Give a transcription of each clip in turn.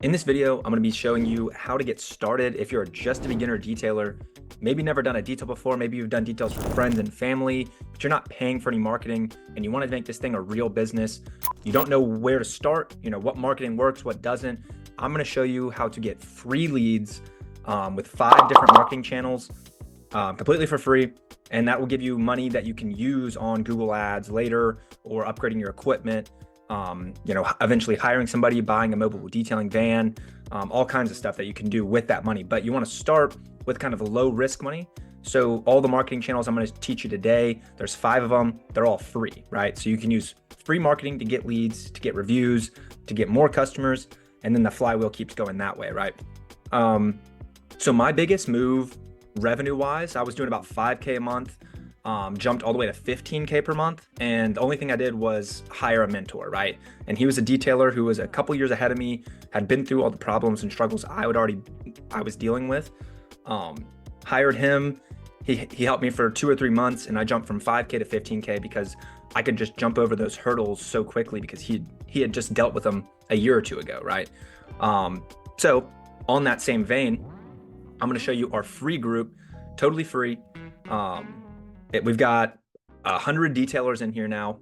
In this video, I'm going to be showing you how to get started if you're just a beginner detailer, maybe never done a detail before, maybe you've done details for friends and family, but you're not paying for any marketing and you want to make this thing a real business. You don't know where to start, what marketing works, what doesn't. I'm going to show you how to get free leads with 5 different marketing channels completely for free. And that will give you money that you can use on Google Ads later or upgrading your equipment. Eventually hiring somebody, buying a mobile detailing van, all kinds of stuff that you can do with that money. But you want to start with kind of a low risk money. So all the marketing channels I'm going to teach you today, there's 5 of them. They're all free, right? So you can use free marketing to get leads, to get reviews, to get more customers. And then the flywheel keeps going that way, right? So my biggest move revenue wise, I was doing about 5K a month. Jumped all the way to 15K per month. And the only thing I did was hire a mentor, right? And he was a detailer who was a couple years ahead of me, had been through all the problems and struggles I was dealing with. Hired him. He helped me for 2 or 3 months, and I jumped from 5K to 15K because I could just jump over those hurdles so quickly because he had just dealt with them a year or two ago, right? So on that same vein, I'm going to show you our free group, totally free. We've got 100 detailers in here now,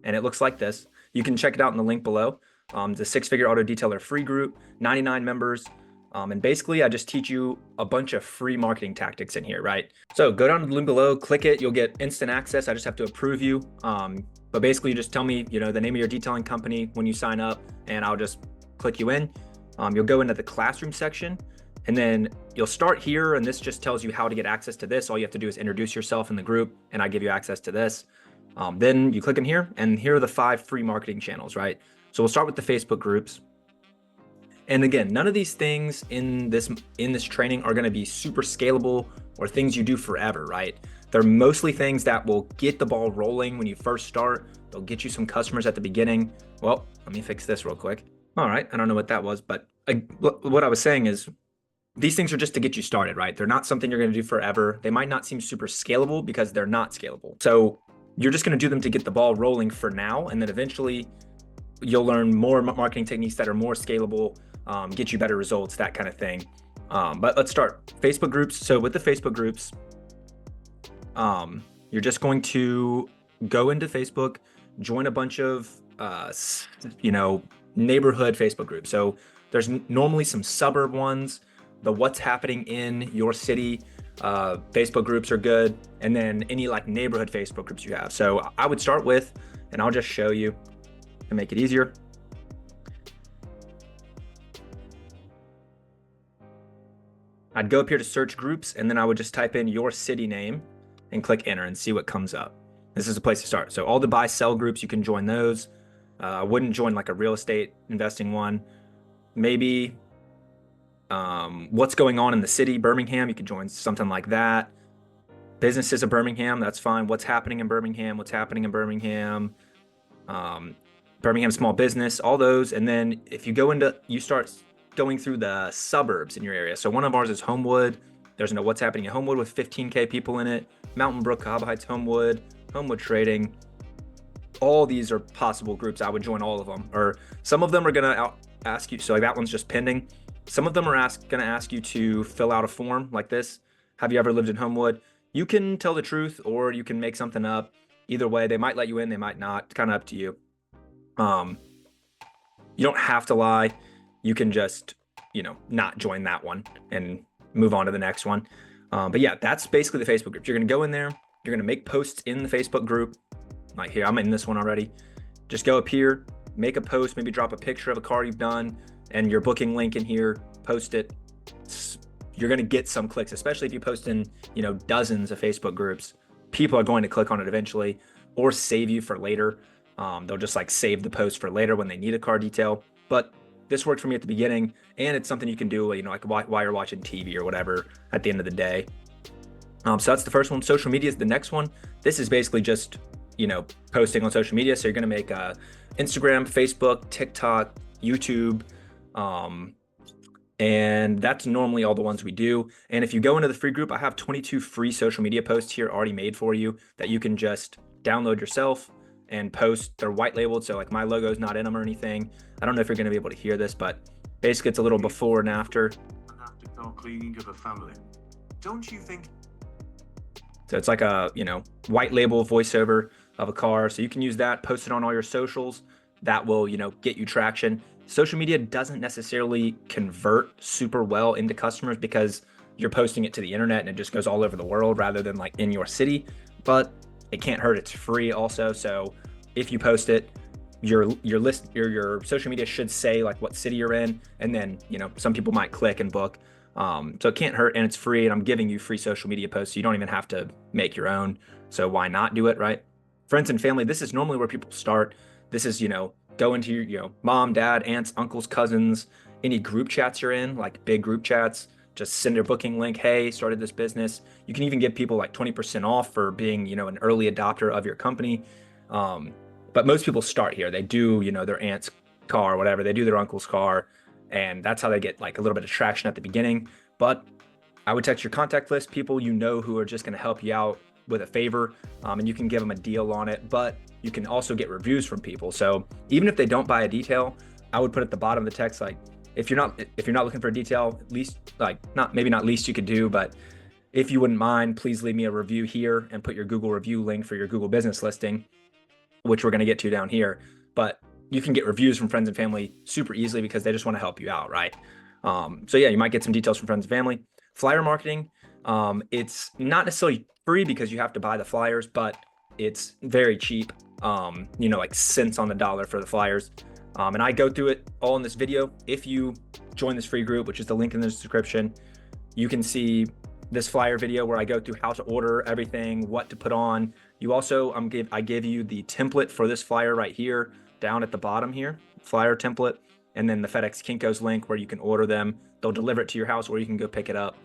and it looks like this. You can check it out in the link below. The 6-figure auto detailer free group, 99 members. And basically I just teach you a bunch of free marketing tactics in here, right? So go down to the link below, click it, you'll get instant access. I just have to approve you. But basically you just tell me, the name of your detailing company when you sign up, and I'll just click you in. You'll go into the classroom section, and then you'll start here, and this just tells you how to get access to this. All you have to do is introduce yourself in the group, and I give you access to this. Then you click in here, and here are the 5 free marketing channels, right? So we'll start with the Facebook groups. And again, none of these things in this training are gonna be super scalable or things you do forever, right? They're mostly things that will get the ball rolling when you first start. They'll get you some customers at the beginning. Well, let me fix this real quick. All right, I don't know what that was, but what I was saying is, these things are just to get you started, right? They're not something you're going to do forever. They might not seem super scalable because they're not scalable. So you're just going to do them to get the ball rolling for now. And then eventually you'll learn more marketing techniques that are more scalable, get you better results, that kind of thing. But let's start. Facebook groups. So with the Facebook groups, you're just going to go into Facebook, join a bunch of, neighborhood Facebook groups. So there's normally some suburb ones. The what's happening in your city Facebook groups are good, and then any like neighborhood Facebook groups you have. So I would start with, and I'll just show you to make it easier. I'd go up here to search groups, and then I would just type in your city name and click enter and see what comes up. This is a place to start. So all the buy sell groups, you can join those. I wouldn't join like a real estate investing one. Maybe what's going on in the city, Birmingham, you could join something like that. Businesses of Birmingham, that's fine. What's happening in Birmingham, Birmingham small business, all those. And then if you start going through the suburbs in your area. So one of ours is Homewood. There's what's happening in Homewood with 15K people in it. Mountain Brook, Cahaba Heights, Homewood Trading. All these are possible groups. I would join all of them. Or some of them are gonna ask you, so like that one's just pending. Some of them are going to ask you to fill out a form like this. Have you ever lived in Homewood? You can tell the truth or you can make something up. Either way, they might let you in, they might not. It's kind of up to you. You don't have to lie. You can just, not join that one and move on to the next one. But yeah, that's basically the Facebook group. You're going to go in there. You're going to make posts in the Facebook group. Like here, I'm in this one already. Just go up here, make a post, maybe drop a picture of a car you've done and your booking link in here, post it. You're going to get some clicks, especially if you post in, dozens of Facebook groups. People are going to click on it eventually or save you for later. They'll just like save the post for later when they need a car detail. But this worked for me at the beginning, and it's something you can do, like while you're watching TV or whatever at the end of the day. So that's the first one. Social media is the next one. This is basically just, posting on social media. So you're going to make Instagram, Facebook, TikTok, YouTube, and that's normally all the ones we do. And if you go into the free group, I have 22 free social media posts here already made for you that you can just download yourself and post. They're white labeled, so like my logo's not in them or anything. I don't know if you're going to be able to hear this, but Basically, it's a little before and after. Cleaning of a family. Don't you think? So it's like a, white label voiceover of a car. So you can use that, post it on all your socials. That will, get you traction. Social media doesn't necessarily convert super well into customers because you're posting it to the internet and it just goes all over the world rather than like in your city. But it can't hurt. It's free also. So if you post it, your social media should say like what city you're in, and then some people might click and book. So it can't hurt, and it's free, and I'm giving you free social media posts, so you don't even have to make your own. So why not do it, right? Friends and family, this is normally where people start. This is, go into your, mom, dad, aunts, uncles, cousins, any group chats you're in, like big group chats, just send their booking link. Hey, started this business. You can even give people like 20% off for being, an early adopter of your company. But most people start here. They do, their aunt's car or whatever. They do their uncle's car. And that's how they get like a little bit of traction at the beginning. But I would text your contact list, people who are just going to help you out with a favor, and you can give them a deal on it. But you can also get reviews from people. So even if they don't buy a detail, I would put at the bottom of the text, like, if you're not looking for a detail, at least maybe not least you could do, but if you wouldn't mind, please leave me a review here and put your Google review link for your Google business listing, which we're going to get to down here. But you can get reviews from friends and family super easily because they just want to help you out, right? So yeah, you might get some details from friends and family. Flyer marketing, it's not necessarily free because you have to buy the flyers, but it's very cheap, like cents on the dollar for the flyers. And I go through it all in this video. If you join this free group, which is the link in the description, you can see this flyer video where I go through how to order everything, what to put on. You also, I give you the template for this flyer right here, down at the bottom here, flyer template, and then the FedEx Kinko's link where you can order them. They'll deliver it to your house or you can go pick it up.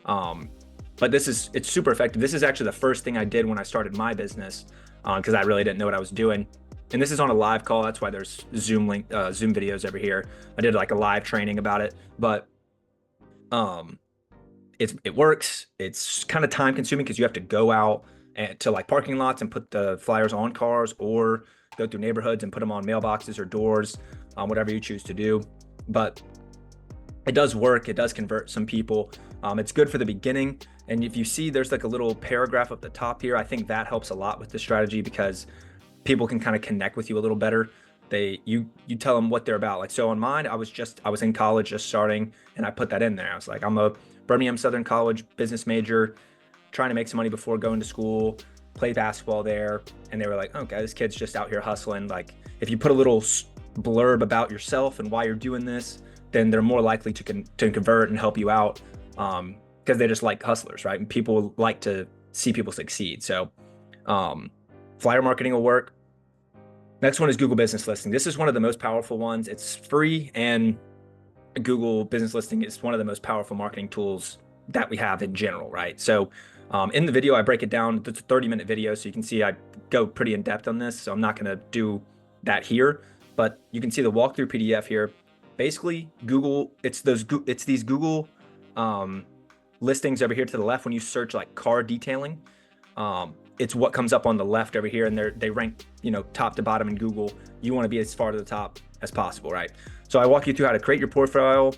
But it's super effective. This is actually the first thing I did when I started my business, because I really didn't know what I was doing. And this is on a live call. That's why there's Zoom videos over here. I did like a live training about it, but it works. It's kind of time consuming because you have to go out to like parking lots and put the flyers on cars, or go through neighborhoods and put them on mailboxes or doors, whatever you choose to do. But it does work. It does convert some people. It's good for the beginning. And if you see, there's like a little paragraph up the top here. I think that helps a lot with the strategy because people can kind of connect with you a little better. You tell them what they're about. Like, so on mine, I was in college just starting, and I put that in there. I was like, I'm a Birmingham Southern College business major, trying to make some money before going to school, play basketball there. And they were like, okay, this kid's just out here hustling. Like, if you put a little blurb about yourself and why you're doing this, then they're more likely to convert and help you out, because they just like hustlers, right? And people like to see people succeed. So flyer marketing will work. Next one is Google Business Listing. This is one of the most powerful ones. It's free, and Google Business Listing is one of the most powerful marketing tools that we have in general, right? So in the video, I break it down. It's a 30-minute video, so you can see I go pretty in depth on this. So I'm not going to do that here, but you can see the walkthrough PDF here. Basically, Google, it's these Google listings over here to the left when you search like car detailing. It's what comes up on the left over here, and they rank, top to bottom in Google. You want to be as far to the top as possible, right? So I walk you through how to create your profile,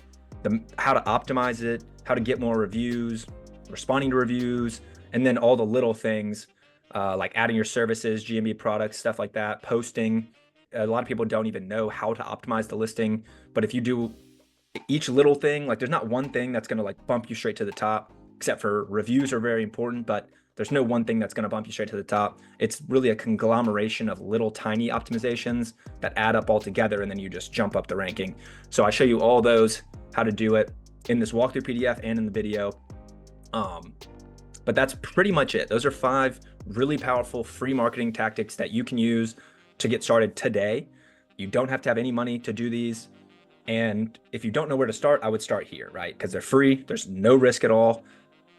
how to optimize it, how to get more reviews, responding to reviews, and then all the little things like adding your services, GMB products, stuff like that, posting. A lot of people don't even know how to optimize the listing, but if you do each little thing, like there's not one thing that's going to like bump you straight to the top, except for reviews are very important, but there's no one thing that's going to bump you straight to the top. It's really a conglomeration of little tiny optimizations that add up all together, and then you just jump up the ranking. So I show you all those, how to do it in this walkthrough PDF and in the video. But that's pretty much it. Those are 5 really powerful free marketing tactics that you can use to get started today. You don't have to have any money to do these. And if you don't know where to start, I would start here, right? Because they're free, there's no risk at all.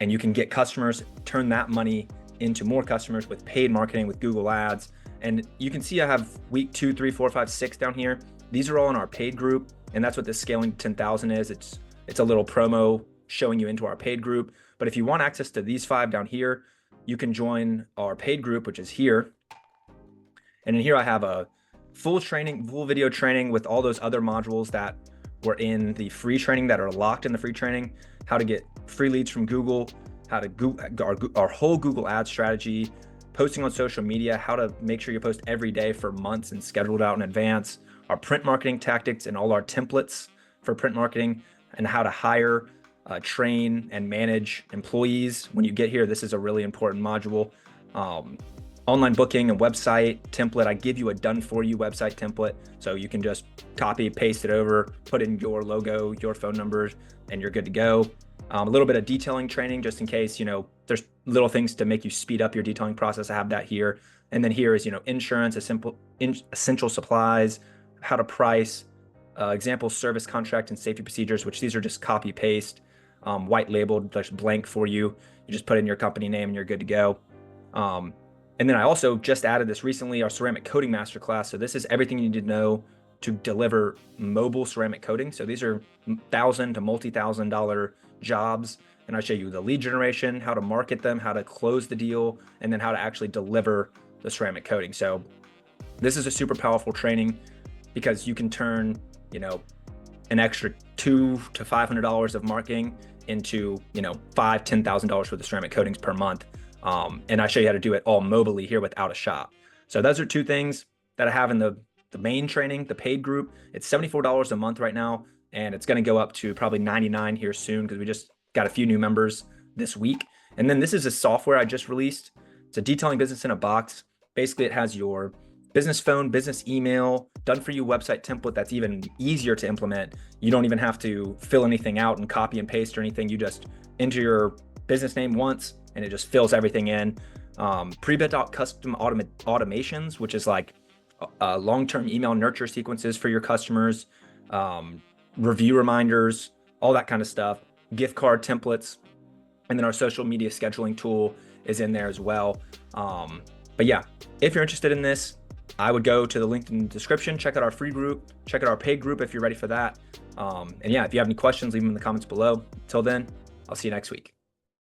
And you can get customers, turn that money into more customers with paid marketing with Google Ads. And you can see I have week 2, 3, 4, 5, 6 down here. These are all in our paid group. And that's what this scaling to 10,000 is. It's a little promo showing you into our paid group. But if you want access to these 5 down here, you can join our paid group, which is here. And in here I have a full video training with all those other modules that were in the free training that are locked in the free training, how to get free leads from Google, how to our whole Google ad strategy, posting on social media, how to make sure you post every day for months and scheduled out in advance, our print marketing tactics and all our templates for print marketing, and how to hire, train, and manage employees. When you get here, this is a really important module. Online booking and website template. I give you a done for you website template, so you can just copy, paste it over, put in your logo, your phone numbers, and you're good to go. A little bit of detailing training, just in case, there's little things to make you speed up your detailing process. I have that here. And then here is, insurance, essential supplies, how to price, example service contract and safety procedures, which these are just copy paste, white labeled, just blank for you. You just put in your company name and you're good to go. And then I also just added this recently, our ceramic coating masterclass. So this is everything you need to know to deliver mobile ceramic coating. So these are $1,000 to multi-$1,000 jobs. And I show you the lead generation, how to market them, how to close the deal, and then how to actually deliver the ceramic coating. So this is a super powerful training because you can turn, an extra $200 to $500 of marketing into, $5,000-$10,000 worth of ceramic coatings per month. And I show you how to do it all mobily here without a shop. So those are two things that I have in the main training, the paid group. It's $74 a month right now, and it's going to go up to probably $99 here soon because we just got a few new members this week. And then this is a software I just released. It's a detailing business in a box. Basically, it has your business phone, business email, done for you website template that's even easier to implement. You don't even have to fill anything out and copy and paste or anything. You just enter your business name once and it just fills everything in. Pre-built out custom automations, which is like long-term email nurture sequences for your customers, review reminders, all that kind of stuff, gift card templates, and then our social media scheduling tool is in there as well. But yeah, if you're interested in this, I would go to the link in the description, check out our free group, check out our paid group if you're ready for that. And yeah, if you have any questions, leave them in the comments below. Until then, I'll see you next week.